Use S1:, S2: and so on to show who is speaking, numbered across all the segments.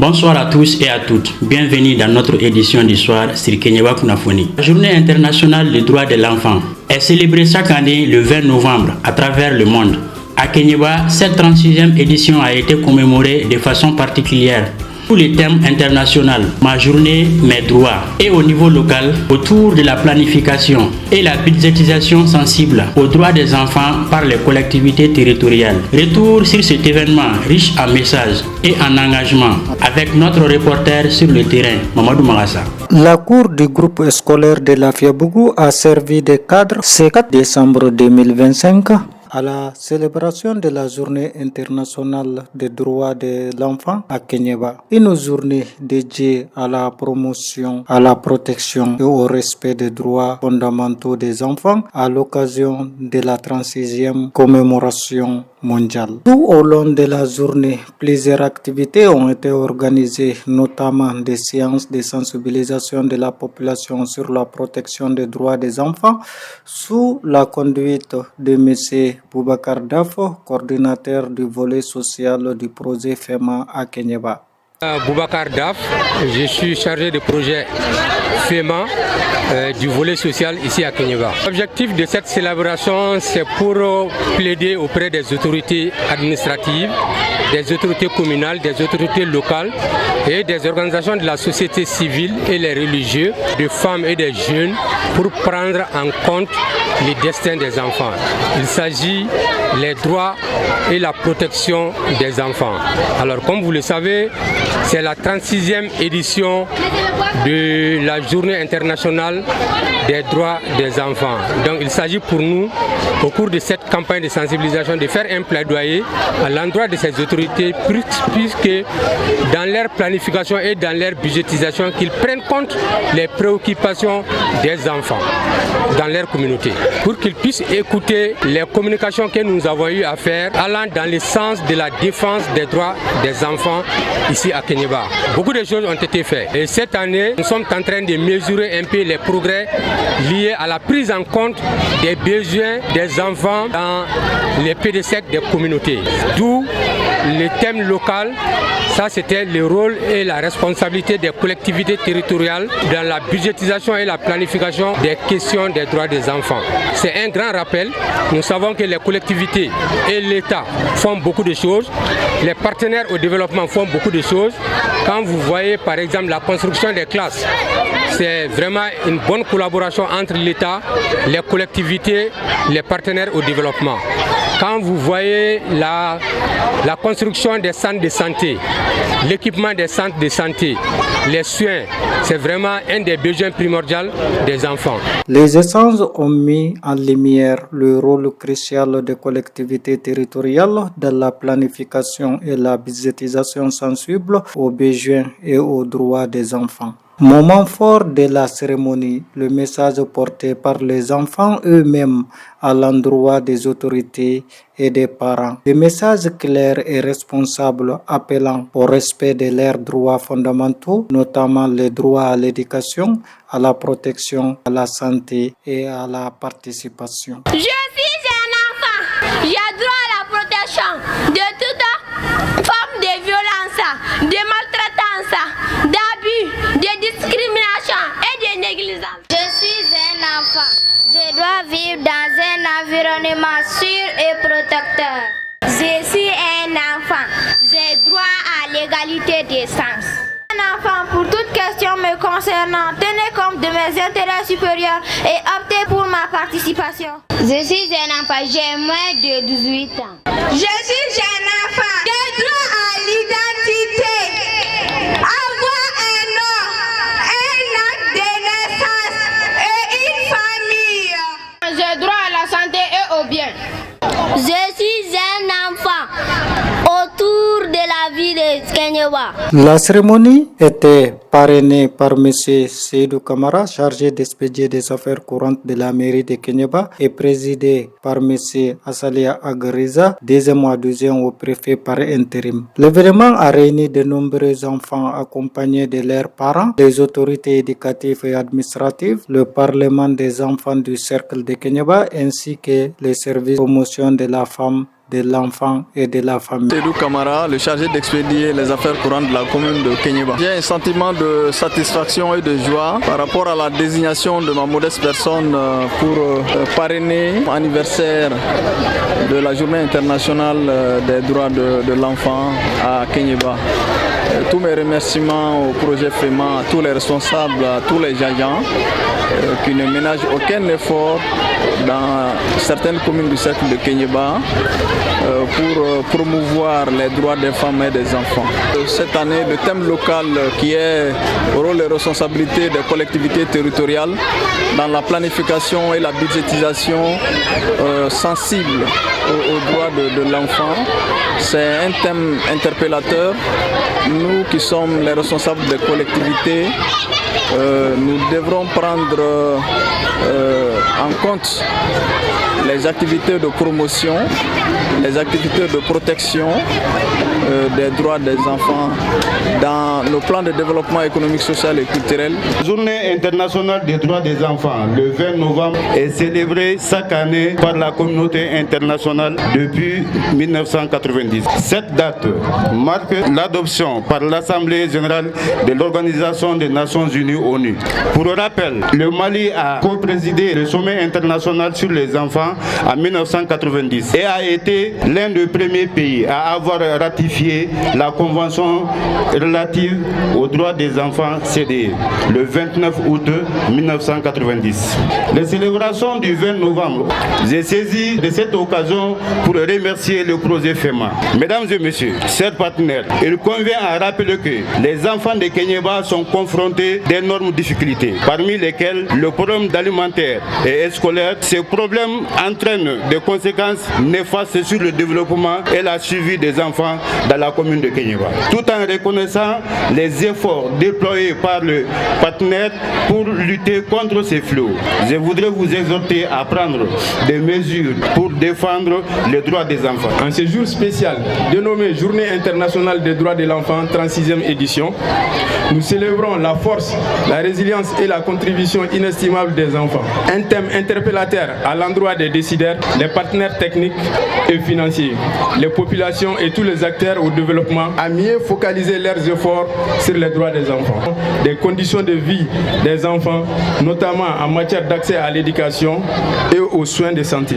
S1: Bonsoir à tous et à toutes. Bienvenue dans notre édition du soir sur Kenyeba Kunafoni. La Journée internationale des droits de l'enfant est célébrée chaque année le 20 novembre à travers le monde. À Kenyeba, cette 36e édition a été commémorée de façon particulière. Tous les thèmes internationaux, ma journée, mes droits, et au niveau local, autour de la planification et la budgétisation sensible aux droits des enfants par les collectivités territoriales. Retour sur cet événement riche en messages et en engagement avec notre reporter sur le terrain, Mamadou Marassa.
S2: La cour du groupe scolaire de la Fiabougou a servi de cadre ce 4 décembre 2025 à la célébration de la Journée internationale des droits de l'enfant à Kenyeba. Une journée dédiée à la promotion, à la protection et au respect des droits fondamentaux des enfants à l'occasion de la 36e commémoration mondiale. Tout au long de la journée, plusieurs activités ont été organisées, notamment des séances de sensibilisation de la population sur la protection des droits des enfants sous la conduite de M. Boubacar Dafo, coordinateur du volet social du projet FEMA à Kenyeba.
S3: Boubacar Daf, je suis chargé de projet FEMA du volet social ici à Kenyeba. L'objectif de cette célébration, c'est pour plaider auprès des autorités administratives, des autorités communales, des autorités locales et des organisations de la société civile et les religieux, des femmes et des jeunes pour prendre en compte les destins des enfants. Il s'agit des droits et la protection des enfants. Alors comme vous le savez, c'est la 36e édition de la Journée internationale des droits des enfants. Donc il s'agit pour nous, au cours de cette campagne de sensibilisation, de faire un plaidoyer à l'endroit de ces autorités, puisque dans leur planification et dans leur budgétisation, qu'ils prennent compte les préoccupations des enfants dans leur communauté, pour qu'ils puissent écouter les communications que nous avons eu à faire allant dans le sens de la défense des droits des enfants ici à Kenyeba. Beaucoup de choses ont été faites et cette année, nous sommes en train de mesurer un peu les progrès liés à la prise en compte des besoins des enfants dans les PDC des communautés. D'où le thème local, ça c'était le rôle et la responsabilité des collectivités territoriales dans la budgétisation et la planification des questions des droits des enfants. C'est un grand rappel. Nous savons que les collectivités et l'État font beaucoup de choses. Les partenaires au développement font beaucoup de choses. Quand vous voyez par exemple la construction des classes, c'est vraiment une bonne collaboration entre l'État, les collectivités, les partenaires au développement. Quand vous voyez la construction des centres de santé, l'équipement des centres de santé, les soins, c'est vraiment un des besoins primordiaux des enfants.
S2: Les échanges ont mis en lumière le rôle crucial des collectivités territoriales dans la planification et la budgétisation sensible aux besoins et aux droits des enfants. Moment fort de la cérémonie, le message porté par les enfants eux-mêmes à l'endroit des autorités et des parents. Des messages clairs et responsables appelant au respect de leurs droits fondamentaux, notamment les droits à l'éducation, à la protection, à la santé et à la participation.
S4: Je suis un enfant, j'ai droit à la protection de toute forme de violence, de maltraitance, d'abus, de discrimination et de négligence.
S5: Je suis un enfant, je dois vivre dans un environnement sûr et protecteur.
S4: Je suis un enfant, j'ai droit à l'égalité des chances.
S5: Un enfant, pour toute question me concernant, tenez compte de mes intérêts supérieurs et optez pour ma participation.
S6: Je suis un enfant, j'ai moins de 18 ans.
S4: Je suis un enfant, j'ai droit à l'identité, avoir un nom, un acte de naissance et une famille.
S6: J'ai droit à la santé et au bien.
S5: Je suis un enfant autour de la ville de Kenyeba.
S2: La cérémonie était parrainée par M. Seydou Kamara, chargé d'expédier des affaires courantes de la mairie de Kenyeba, et présidée par M. Assalia Agariza, deuxième adjoint au préfet par intérim. L'événement a réuni de nombreux enfants accompagnés de leurs parents, des autorités éducatives et administratives, le parlement des enfants du cercle de Kenyeba, ainsi que les services de promotion de la femme de l'enfant et de la famille.
S7: Tedou Kamara, le chargé d'expédier les affaires courantes de la commune de Kenyeba. J'ai un sentiment de satisfaction et de joie par rapport à la désignation de ma modeste personne pour parrainer l'anniversaire de la journée internationale des droits de l'enfant à Kenyeba. Tous mes remerciements au projet FEMA, à tous les responsables, à tous les agents qui ne ménagent aucun effort dans certaines communes du cercle de Kenyeba pour promouvoir les droits des femmes et des enfants. Cette année, le thème local qui est rôle et responsabilité des collectivités territoriales dans la planification et la budgétisation sensible aux droits de l'enfant, c'est un thème interpellateur. Nous qui sommes les responsables des collectivités, nous devrons prendre en compte les activités de promotion, les activités de protection des droits des enfants dans nos plans de développement économique, social et culturel.
S8: La Journée internationale des droits des enfants, le 20 novembre, est célébrée chaque année par la communauté internationale depuis 1990. Cette date marque l'adoption par l'Assemblée générale de l'Organisation des Nations Unies ONU. Pour rappel, le Mali a co-présidé le sommet international sur les enfants en 1990 et a été l'un des premiers pays à avoir ratifié la Convention relative aux droits des enfants CEDE le 29 août 1990. Les célébrations du 20 novembre, j'ai saisi de cette occasion pour remercier le projet FEMA. Mesdames et messieurs, chers partenaires, il convient à rappeler que les enfants de Kenyeba sont confrontés d'énormes difficultés, parmi lesquelles le problème alimentaire et scolaire. Ces problèmes entraînent des conséquences néfastes sur le développement et la suivi des enfants dans la commune de Kenyeba, tout en reconnaissant les efforts déployés par le partenaire pour lutter contre ces fléaux. Je voudrais vous exhorter à prendre des mesures pour défendre les droits des enfants.
S9: En ce jour spécial dénommé Journée internationale des droits de l'enfant, 36e édition, nous célébrons la force, la résilience et la contribution inestimable des enfants. Un thème interpellateur à l'endroit des décideurs, les partenaires techniques et financiers, les populations et tous les acteurs au développement à mieux focaliser leurs efforts sur les droits des enfants, des conditions de vie des enfants, notamment en matière d'accès à l'éducation et aux soins de santé.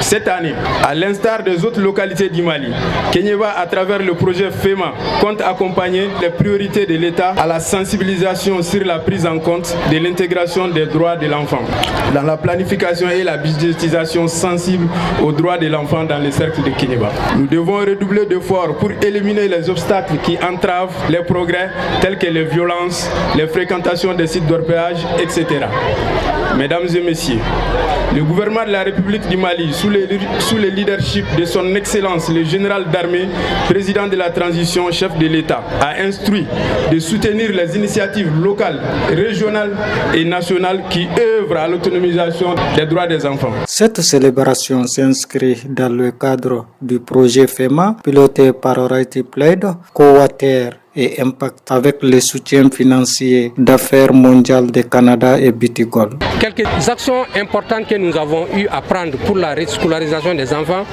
S9: Cette année, à l'instar des autres localités du Mali, Kenyeba, à travers le projet FEMA, compte accompagner les priorités de l'État à la sensibilisation sur la prise en compte de l'intégration des droits de l'enfant, dans la planification et la budgétisation sensible aux droits de l'enfant dans les cercles de Kenyeba. Nous devons redoubler d'efforts pour éliminer les obstacles qui entravent les progrès tels que les violences, les fréquentations des sites d'orpaillage, etc. Mesdames et messieurs, le gouvernement de la République du Mali, sous le leadership de son Excellence le général d'armée, président de la transition, chef de l'État, a instruit de soutenir les initiatives locales, régionales et nationales qui œuvrent à l'autonomisation des droits des enfants.
S2: Cette célébration s'inscrit dans le cadre du projet FEMA, piloté par Righty Plaid, Cowater et Impact, avec le soutien financier d'Affaires mondiales de Canada et Bitigol.
S3: Quelques actions importantes que nous avons eu à prendre pour la rescolarisation des enfants,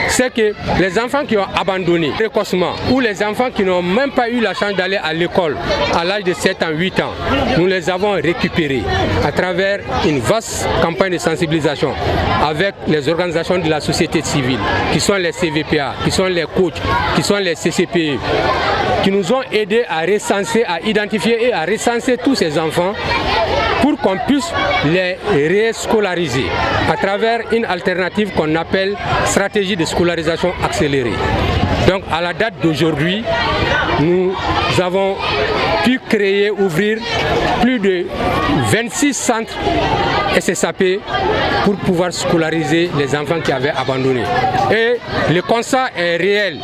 S3: c'est que les enfants qui ont abandonné précocement ou les enfants qui n'ont même pas eu la chance d'aller à l'école à l'âge de 7 ans, 8 ans, nous les avons récupérés à travers une vaste campagne de sensibilisation avec les organisations de la société civile, qui sont les CVPA, qui sont les coachs, qui sont les CCPE, qui nous ont aidés à recenser, à identifier et à recenser tous ces enfants pour qu'on puisse les rescolariser à travers une alternative qu'on appelle stratégie de scolarisation accélérée. Donc à la date d'aujourd'hui, nous avons pu créer, ouvrir plus de 26 centres SSAP pour pouvoir scolariser les enfants qui avaient abandonné. Et le constat est réel.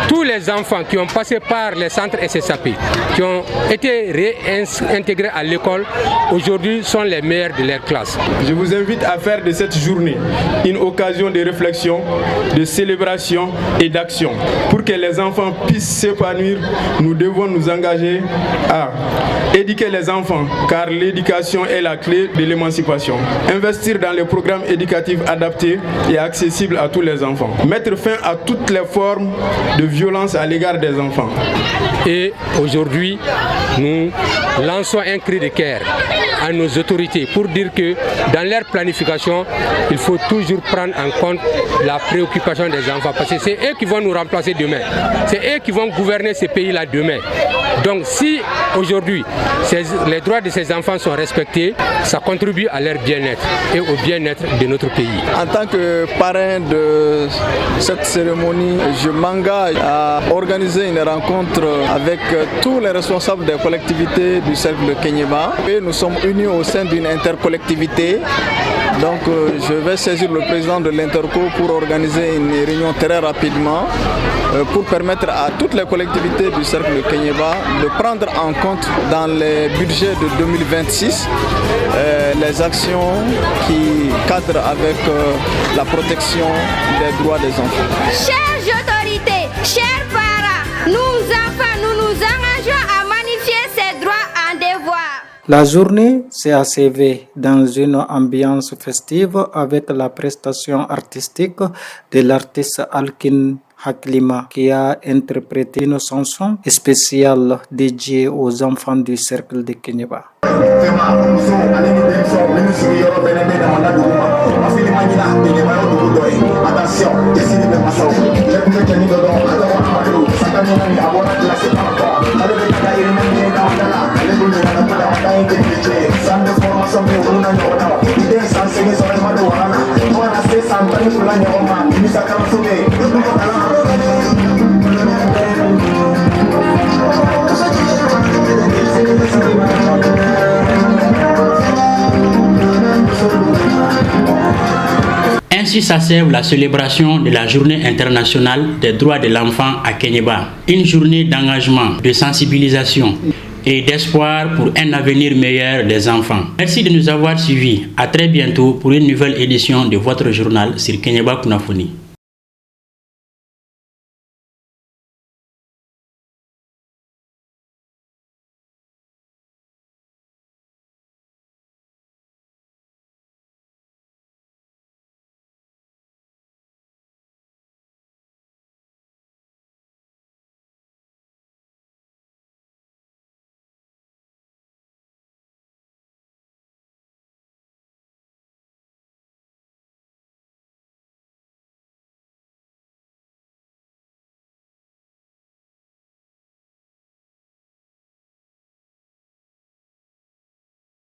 S3: tous les enfants qui ont passé par les centres SSAP, qui ont été réintégrés à l'école, aujourd'hui sont les meilleurs de leur classe.
S9: Je vous invite à faire de cette journée une occasion de réflexion, de célébration et d'action. Pour que les enfants puissent s'épanouir, nous devons nous engager à éduquer les enfants, car l'éducation est la clé de l'émancipation. Investir dans les programmes éducatifs adaptés et accessibles à tous les enfants. Mettre fin à toutes les formes de violence à l'égard des enfants.
S3: Et aujourd'hui, nous lançons un cri de cœur à nos autorités pour dire que dans leur planification, il faut toujours prendre en compte la préoccupation des enfants, parce que c'est eux qui vont nous remplacer demain. C'est eux qui vont gouverner ces pays-là demain. Donc si aujourd'hui les droits de ces enfants sont respectés, ça contribue à leur bien-être et au bien-être de notre pays.
S7: En tant que parrain de cette cérémonie, je m'engage à organiser une rencontre avec tous les responsables des collectivités du cercle de Kenyeba. Et nous sommes unis au sein d'une intercollectivité. Donc je vais saisir le président de l'Interco pour organiser une réunion très rapidement pour permettre à toutes les collectivités du cercle de Kenyeba de prendre en compte dans les budgets de 2026 les actions qui cadrent avec la protection des droits des enfants.
S5: Chères autorités, chers parents, nous enfants, nous nous engageons à magnifier ces droits en devoir.
S2: La journée s'est achevée dans une ambiance festive avec la prestation artistique de l'artiste Alkin Haklima qui a interprété une chanson spéciale dédiée aux enfants du cercle de Kenyeba.
S1: Ainsi s'achève la célébration de la Journée internationale des droits de l'enfant à Kenyeba. Une journée d'engagement, de sensibilisation et d'espoir pour un avenir meilleur des enfants. Merci de nous avoir suivis. À très bientôt pour une nouvelle édition de votre journal sur Kenyeba Kunafoni.